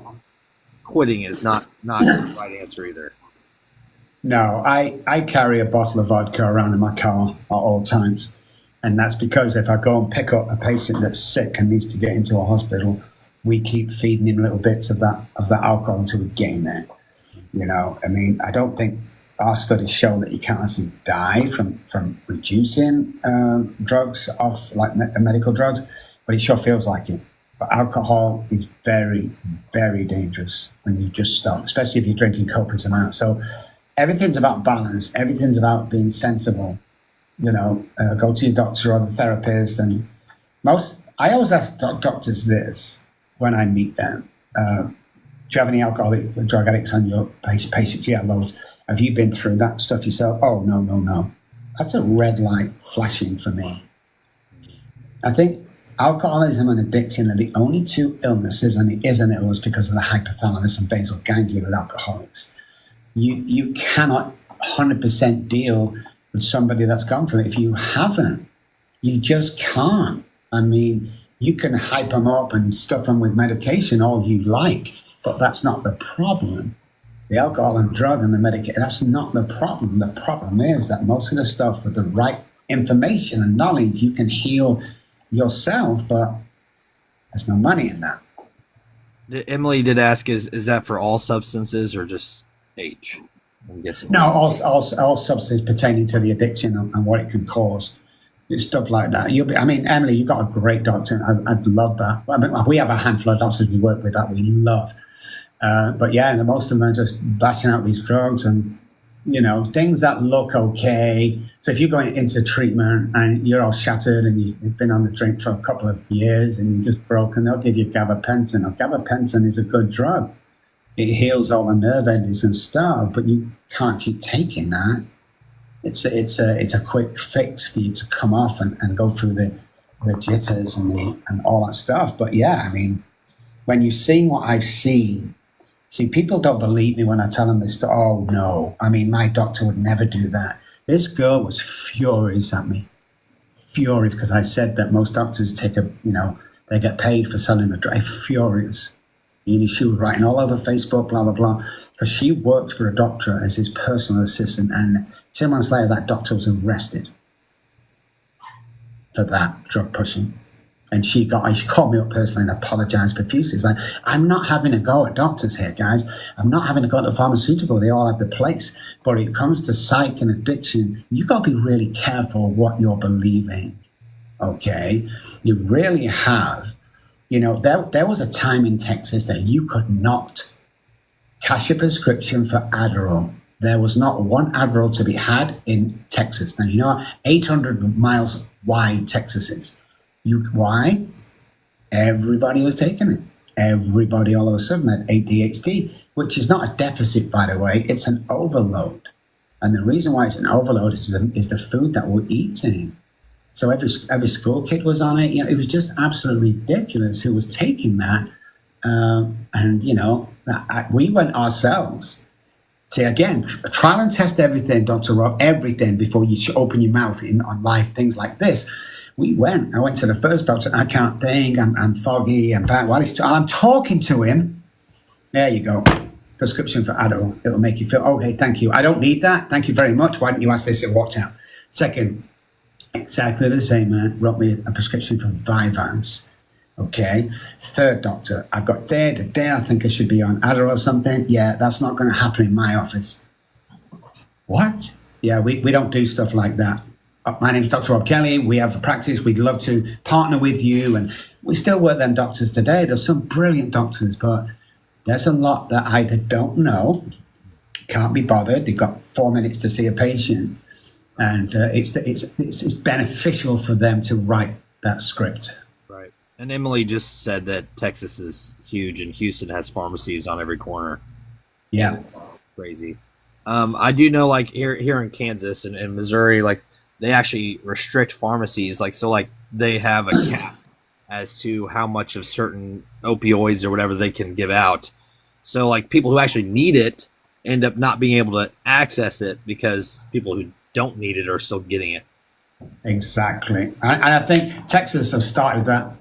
quitting is not the right answer either. No, I carry a bottle of vodka around in my car at all times. And that's because if I go and pick up a patient that's sick and needs to get into a hospital, we keep feeding him little bits of that alcohol until we get him there. I mean, I don't think our studies show that you can't actually die from reducing drugs off, like medical drugs, but it sure feels like it. But alcohol is very, very dangerous when you just stop, especially if you're drinking copious amounts. So everything's about balance. Everything's about being sensible. Go to your doctor or the therapist. And I always ask doctors this when I meet them. Do you have any alcoholic or drug addicts on your patients? Yeah, loads. Have you been through that stuff yourself? Oh, no. That's a red light flashing for me. I think alcoholism and addiction are the only two illnesses, and it is an illness because of the hypothalamus and basal ganglia with alcoholics. You cannot 100% deal with somebody that's gone through it if you haven't. You just can't. I mean, you can hype them up and stuff them with medication all you like, but that's not the problem. The alcohol and drug and the medication, that's not the problem. The problem is that most of the stuff with the right information and knowledge, you can heal yourself, but there's no money in that. Emily did ask, is that for all substances or just H? I'm guessing. No, all substances pertaining to the addiction and what it can cause. It's stuff like that. Emily, you've got a great doctor. I'd love that. I mean, we have a handful of doctors we work with that we love. But yeah, most of them are just bashing out these drugs and, things that look okay. So if you're going into treatment and you're all shattered and you've been on the drink for a couple of years and you're just broken, they'll give you gabapentin. Now, gabapentin is a good drug. It heals all the nerve endings and stuff, but you can't keep taking that. It's a quick fix for you to come off and go through the jitters and all that stuff. But yeah, I mean, when you've seen what I've seen, see, people don't believe me when I tell them this stuff. Oh no, I mean, my doctor would never do that. This girl was furious at me, furious because I said that most doctors they get paid for selling the drug. Furious. She was writing all over Facebook, blah, blah, blah, because she worked for a doctor as his personal assistant. And 2 months later, that doctor was arrested for that drug pushing. And she called me up personally and apologized profusely. It's like, I'm not having a go at doctors here, guys. I'm not having a go at the pharmaceutical. They all have the place. But when it comes to psych and addiction, you've got to be really careful what you're believing, okay? You really have. There was a time in Texas that you could not cash a prescription for Adderall. There was not one Adderall to be had in Texas. Now, 800 miles wide Texas is. Why? Everybody was taking it. Everybody all of a sudden had ADHD, which is not a deficit, by the way. It's an overload. And the reason why it's an overload is the food that we're eating. So every school kid was on it. It was just absolutely ridiculous who was taking that. We went ourselves. See, again, trial and test everything, Dr. Robb, everything before you open your mouth on live things like this. I went to the first doctor. I can't think. I'm foggy. I'm bad. While I'm talking to him, there you go. Prescription for Adderall. It'll make you feel, okay, thank you. I don't need that. Thank you very much. Why didn't you ask this and walked out? Second, exactly the same man wrote me a prescription for Vyvanse. Okay. Third doctor, I've got day I think I should be on Adderall or something. Yeah, that's not going to happen in my office. What? Yeah, we don't do stuff like that. My name's Dr. Robb Kelly. We have a practice. We'd love to partner with you. And we still work them doctors today. There's some brilliant doctors, but there's a lot that either don't know, can't be bothered. They've got 4 minutes to see a patient. And it's beneficial for them to write that script. Right. And Emily just said that Texas is huge and Houston has pharmacies on every corner. Yeah. Crazy. I do know, like, here in Kansas and Missouri, like, they actually restrict pharmacies. They have a cap as to how much of certain opioids or whatever they can give out. So, like, people who actually need it end up not being able to access it because people who don't need it are still getting it. Exactly. And I think Texas have started that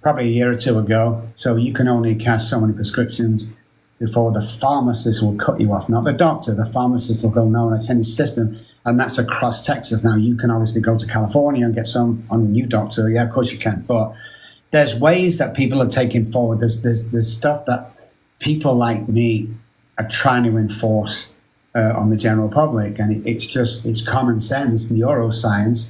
probably a year or two ago. So you can only cash so many prescriptions before the pharmacist will cut you off. Not the doctor. The pharmacist will go, no, it's any system. And that's across Texas. Now, you can obviously go to California and get some on a new doctor. Yeah, of course you can. But there's ways that people are taking forward. There's stuff that people like me are trying to enforce on the general public. And it's common sense, neuroscience,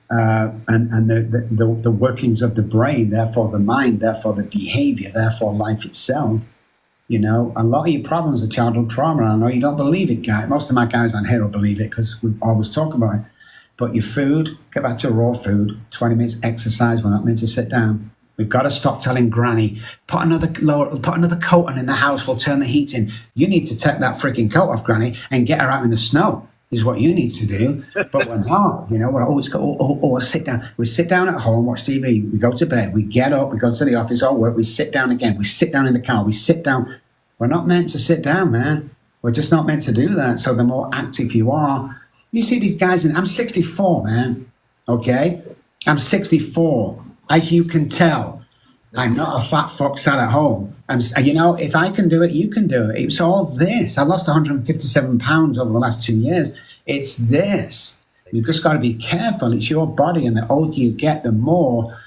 and the workings of the brain, therefore the mind, therefore the behavior, therefore life itself. You know, a lot of your problems are childhood trauma. I know you don't believe it, guy. Most of my guys on here will believe it because we always talk about it. But your food, get back to raw food, 20 minutes exercise. We're not meant to sit down. We've got to stop telling Granny, put another coat on in the house, we'll turn the heat in. You need to take that freaking coat off, Granny, and get her out in the snow, is what you need to do. But we're not, you know, we're always sit down. We sit down at home, watch TV, we go to bed, we get up, we go to the office or work, we sit down again, we sit down in the car, we sit down. We're not meant to sit down, man. We're just not meant to do that. So the more active you are, you see these guys, I'm 64, man, okay? I'm 64. As you can tell, I'm not a fat fuck sat at home. You know, if I can do it, you can do it. It's all this. I've lost 157 pounds over the last 2 years. It's this. You've just got to be careful. It's your body, and the older you get, the more,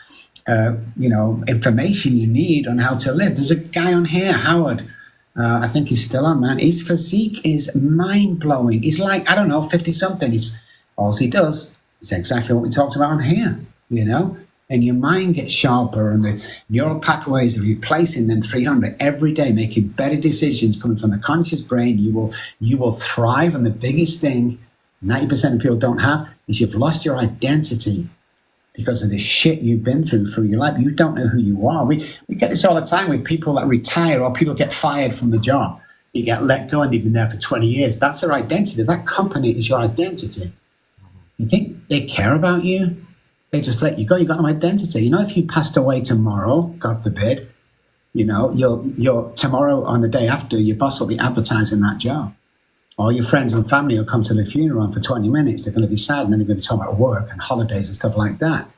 information you need on how to live. There's a guy on here, Howard. I think he's still on, man. His physique is mind-blowing. He's like, I don't know, 50-something. All he does is exactly what we talked about on here, you know? And your mind gets sharper, and the neural pathways are replacing them 300 every day, making better decisions coming from the conscious brain. You will thrive, and the biggest thing 90% of people don't have is you've lost your identity because of the shit you've been through your life. You don't know who you are. We get this all the time with people that retire or people get fired from the job. You get let go and you've been there for 20 years. That's their identity. That company is your identity. You think they care about you? They just let you go. You got no identity. You know, if you passed away tomorrow, God forbid, you know, you'll tomorrow on the day after, your boss will be advertising that job. Or your friends and family will come to the funeral, and for 20 minutes, they're going to be sad, and then they're going to talk about work and holidays and stuff like that.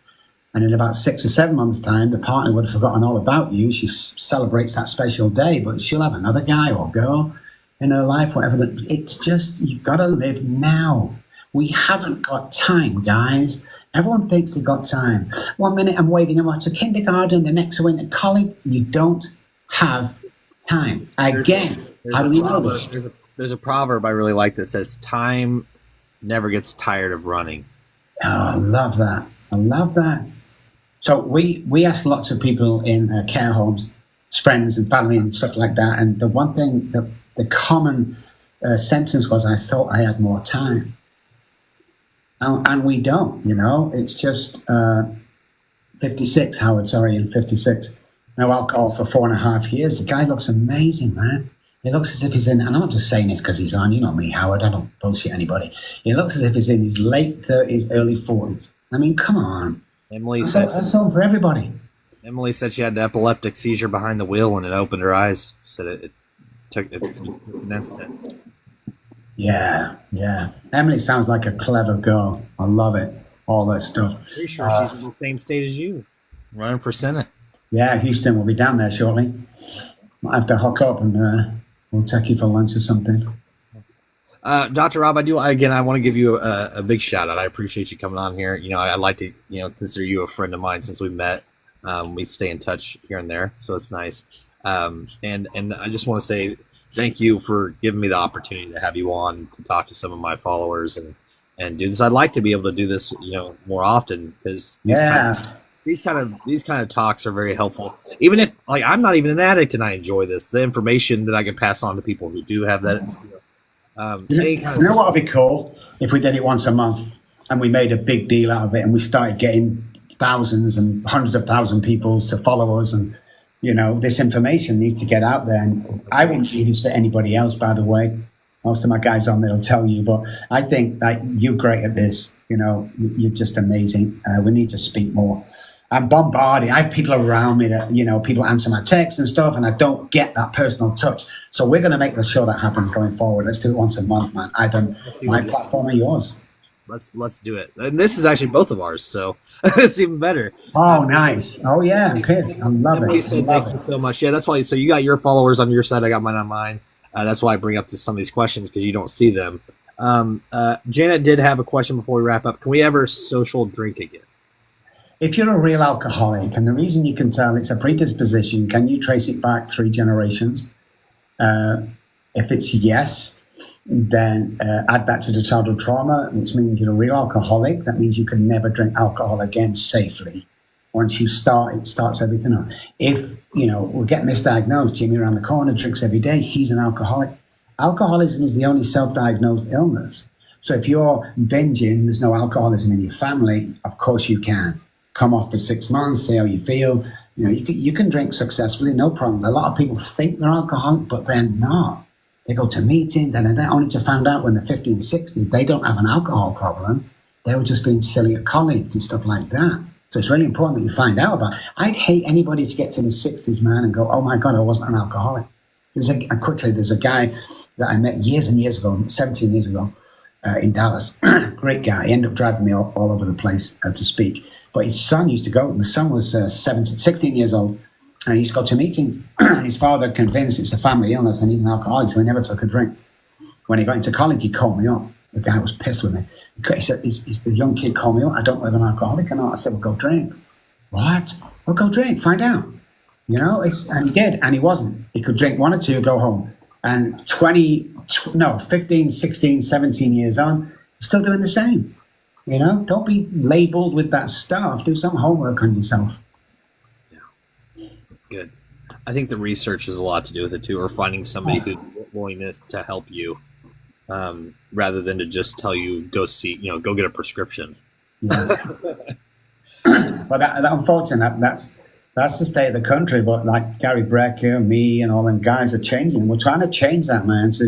And in about 6 or 7 months' time, the partner would have forgotten all about you. She celebrates that special day, but she'll have another guy or girl in her life, whatever. It's just, you've got to live now. We haven't got time, guys. Everyone thinks they've got time. 1 minute I'm waving them off to kindergarten, the next one at college. You don't have time. Again, how do we know this? There's a proverb I really like that says, time never gets tired of running. Oh, I love that. I love that. So we asked lots of people in care homes, friends and family and stuff like that. And the one thing, the common sentence was, I thought I had more time. And we don't, you know. It's just 56, Howard, sorry, in 56. No alcohol for 4.5 years. The guy looks amazing, man. He looks as if he's in, and I'm not just saying this because he's on, you know me, Howard, I don't bullshit anybody. He looks as if he's in his late 30s, early 40s. I mean, come on. That's all for everybody. Emily said she had an epileptic seizure behind the wheel when it opened her eyes. She said it took an instant. Yeah. Emily sounds like a clever girl. I love it. All that stuff. Pretty sure she's in the same state as you, running for Senate. Yeah, Houston will be down there shortly. Might have to hook up and we'll take you for lunch or something. Dr. Robb, I want to give you a big shout out. I appreciate you coming on here. You know, I'd like to, consider you a friend of mine since we met. We stay in touch here and there, so it's nice. And I just want to say thank you for giving me the opportunity to have you on to talk to some of my followers and do this. I'd like to be able to do this, more often because these kind of talks are very helpful. Even if I'm not even an addict and I enjoy this, the information that I can pass on to people who do have that. You know what would be cool if we did it once a month and we made a big deal out of it and we started getting thousands and hundreds of thousands of people to follow us, and this information needs to get out there. And I wouldn't do this for anybody else, by the way. Most of my guys on there will tell you, but I think that you're great at this. You're just amazing. We need to speak more. I'm bombarded. I have people around me that, people answer my texts and stuff, and I don't get that personal touch. So we're going to make sure that happens going forward. Let's do it once a month, man. My platform and yours. Let's do it. And this is actually both of ours, so it's even better. Oh, nice. Oh, yeah, I'm pissed. I love it. Thank you so much. Yeah, that's why. So you got your followers on your side. I got mine on mine. That's why I bring up some of these questions, because you don't see them. Janet did have a question before we wrap up. Can we ever social drink again? If you're a real alcoholic, and the reason you can tell it's a predisposition, can you trace it back 3 generations? If it's yes, then add that to the childhood trauma, which means you're a real alcoholic. That means you can never drink alcohol again safely. Once you start, it starts everything up. If, we get misdiagnosed, Jimmy around the corner drinks every day, he's an alcoholic. Alcoholism is the only self-diagnosed illness. So if you're binging, there's no alcoholism in your family, of course you can. Come off for 6 months, see how you feel. You can drink successfully, no problem. A lot of people think they're alcoholic, but they're not. They go to meetings, only to find out when they're 50 and 60, they don't have an alcohol problem. They were just being silly at college and stuff like that. So it's really important that you find out about it. I'd hate anybody to get to the 60s, man, and go, oh my God, I wasn't an alcoholic. There's a guy that I met years and years ago, 17 years ago, in Dallas. Great guy. He ended up driving me all over the place to speak. But his son used to go, and the son was 16 years old, and he used to go to meetings. His father convinced it's a family illness and he's an alcoholic, so he never took a drink. When he got into college, he called me up. The guy was pissed with me. He said, is the young kid called me up? I don't know whether I'm an alcoholic or not. I said, well, go drink. What? Well, go drink, find out. And he did, and he wasn't. He could drink 1 or 2, go home. And 15, 16, 17 years on, still doing the same. Don't be labeled with that stuff. Do some homework on yourself. Yeah, good. I think the research has a lot to do with it too, or finding somebody who's willing to help you, rather than to just tell you go get a prescription. Yeah. Well, unfortunately, that's the state of the country. But like Gary Brecker, me, and all them guys are changing. We're trying to change that, man. So,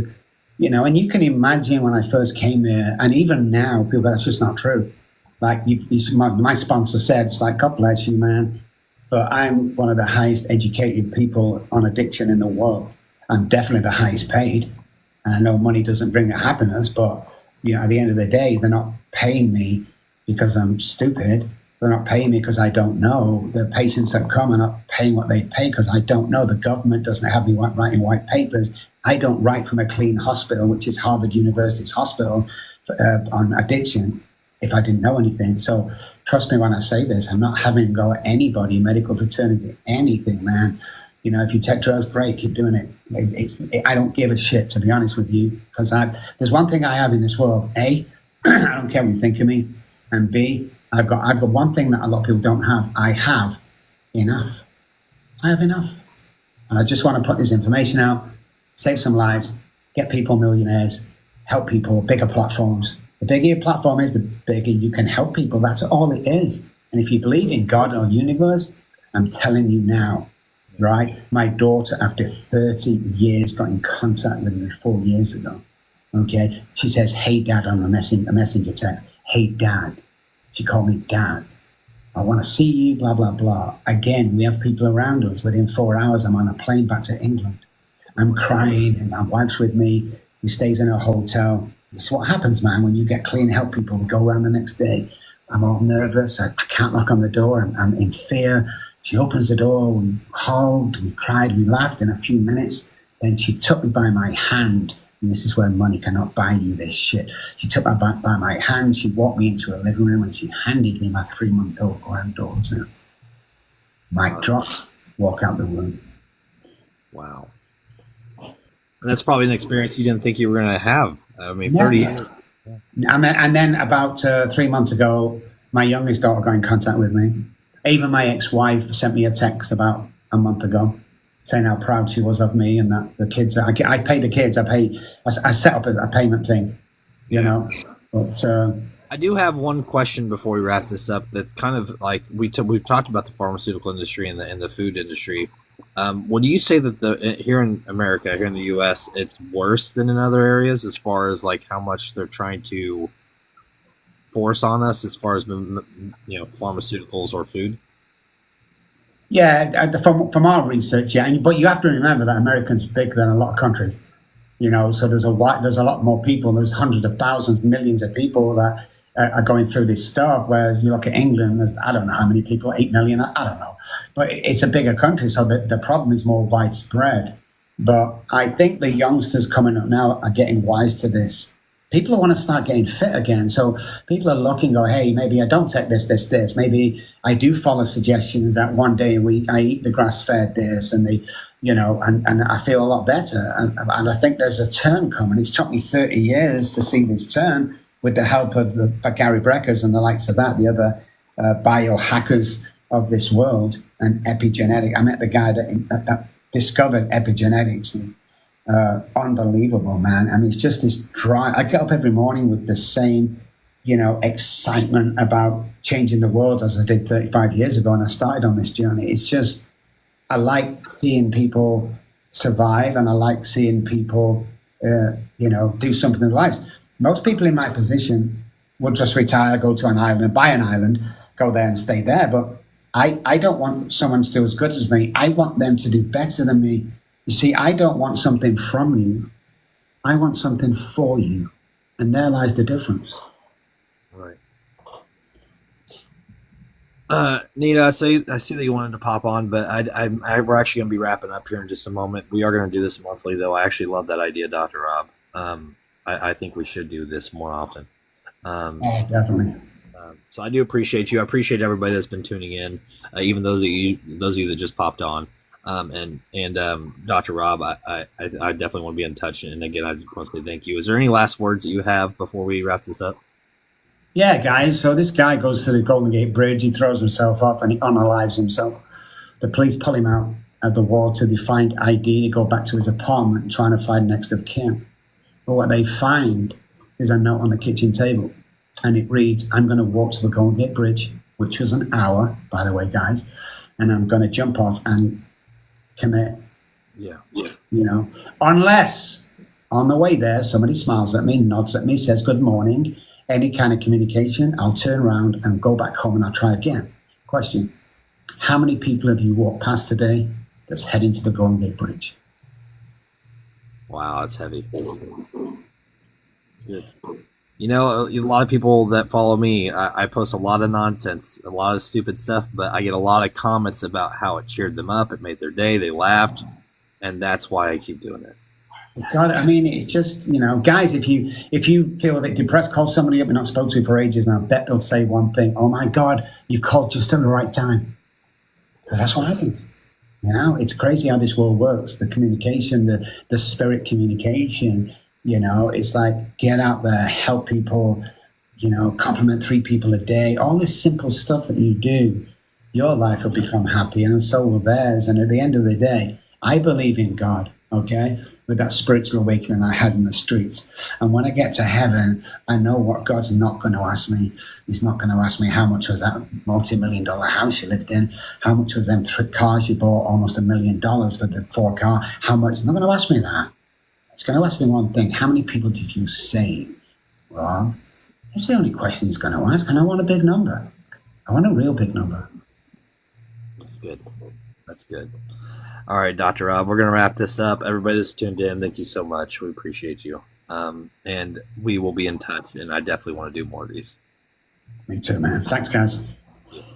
and you can imagine when I first came here, and even now, people go, that's just not true. Like my sponsor said, it's like, God bless you, man. But I'm one of the highest educated people on addiction in the world. I'm definitely the highest paid. And I know money doesn't bring the happiness, but at the end of the day, they're not paying me because I'm stupid. They're not paying me because I don't know. The patients that come are not paying what they pay because I don't know. The government doesn't have me writing white papers. I don't write from a clean hospital, which is Harvard University's hospital on addiction, if I didn't know anything. So trust me when I say this, I'm not having to go at anybody, medical fraternity, anything, man. If you take drugs, great, keep doing it. I don't give a shit, to be honest with you, because there's one thing I have in this world. A, I don't care what you think of me. And B, I've got one thing that a lot of people don't have. I have enough. I have enough. And I just want to put this information out, save some lives, get people millionaires, help people, bigger platforms. The bigger your platform is, the bigger you can help people. That's all it is. And if you believe in God or universe, I'm telling you now, right? My daughter, after 30 years, got in contact with me 4 years ago. Okay? She says, hey, Dad, on a messenger text. Hey, Dad. She called me Dad. I want to see you, blah, blah, blah. Again, we have people around us. Within 4 hours, I'm on a plane back to England. I'm crying, and my wife's with me. He stays in a hotel. This is what happens, man, when you get clean, help people. We go around the next day. I'm all nervous. I can't knock on the door. I'm in fear. She opens the door. We hugged, we cried, we laughed in a few minutes. Then she took me by my hand. And this is where money cannot buy you this shit. She took me by my hand. She walked me into a living room and she handed me my 3-month-old granddaughter. Mic drop, walk out the room. Wow. And that's probably an experience you didn't think you were going to have. 30 years. And then about 3 months ago, my youngest daughter got in contact with me. Even my ex-wife sent me a text about a month ago saying how proud she was of me and that the kids, I pay the kids, I set up a payment thing, But I do have one question before we wrap this up. That's kind of like we've talked about the pharmaceutical industry and the food industry. Would you say that here in America, here in the U.S., it's worse than in other areas as far as like how much they're trying to force on us as far as pharmaceuticals or food? Yeah, from our research, yeah. But you have to remember that America's bigger than a lot of countries, So there's a lot more people. There's hundreds of thousands, millions of people that are going through this stuff. Whereas you look at England, there's I don't know how many people, 8 million. I don't know, but it's a bigger country, so the problem is more widespread. But I think the youngsters coming up now are getting wise to this. People want to start getting fit again. So people are looking, go, hey, maybe I don't take this. Maybe I do follow suggestions that 1 day a week I eat the grass-fed this and and I feel a lot better. And I think there's a turn coming. It's took me 30 years to see this turn with the help of the Gary Breckers and the likes of that, the other biohackers of this world and epigenetic. I met the guy that discovered epigenetics. And, unbelievable, man. I mean, it's just this drive. I get up every morning with the same, excitement about changing the world as I did 35 years ago, and I started on this journey. It's just, I like seeing people survive, and I like seeing people, do something in their lives. Most people in my position would just retire, go to an island, buy an island, go there and stay there. But I don't want someone to do as good as me. I want them to do better than me. You see, I don't want something from you. I want something for you. And there lies the difference. Right. Nita, I see that you wanted to pop on, but we're actually going to be wrapping up here in just a moment. We are going to do this monthly, though. I actually love that idea, Dr. Robb. I think we should do this more often. Definitely. So I do appreciate you. I appreciate everybody that's been tuning in, even those of you that just popped on. And Dr. Robb, I definitely want to be in touch. And again, I just want to say thank you. Is there any last words that you have before we wrap this up? Yeah, guys. So this guy goes to the Golden Gate Bridge. He throws himself off and he unalives himself. The police pull him out at the water. They find ID. They go back to his apartment trying to find next of kin. But what they find is a note on the kitchen table. And it reads, "I'm going to walk to the Golden Gate Bridge," which was an hour, by the way, guys. "And I'm going to jump off and commit." Yeah. Unless on the way there, somebody smiles at me, nods at me, says good morning, any kind of communication, I'll turn around and go back home and I'll try again. Question: how many people have you walked past today that's heading to the Golden Gate Bridge? Wow, that's heavy. That's good. A lot of people that follow me, I post a lot of nonsense, a lot of stupid stuff, but I get a lot of comments about how it cheered them up, it made their day, they laughed, and that's why I keep doing it. God, I mean, it's just, guys, if you feel a bit depressed, call somebody up you're not spoken to for ages, and I bet they'll say one thing: "Oh my God, you've called just at the right time." Because that's what happens. It's crazy how this world works. The communication, the spirit communication, it's like, get out there, help people, compliment 3 people a day, all this simple stuff that you do, your life will become happy and so will theirs. And at the end of the day, I believe in God, okay, with that spiritual awakening I had in the streets. And when I get to heaven, I know what God's not going to ask me. He's not going to ask me how much was that multi-million-dollar house you lived in, how much was them 3 cars you bought, almost $1 million for the 4 car, how much. He's not going to ask me that. It's going to ask me one thing: how many people did you save, Rob? That's the only question he's going to ask, and I want a big number. I want a real big number. That's good. That's good. All right, Dr. Robb, we're going to wrap this up. Everybody that's tuned in, thank you so much. We appreciate you. And we will be in touch, and I definitely want to do more of these. Me too, man. Thanks, guys.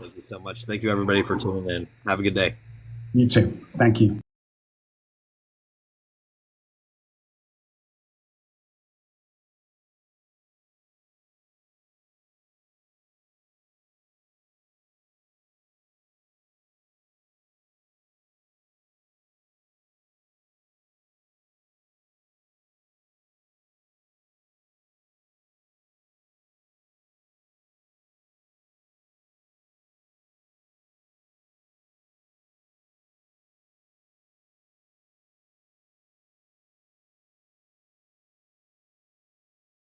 Thank you so much. Thank you, everybody, for tuning in. Have a good day. You too. Thank you.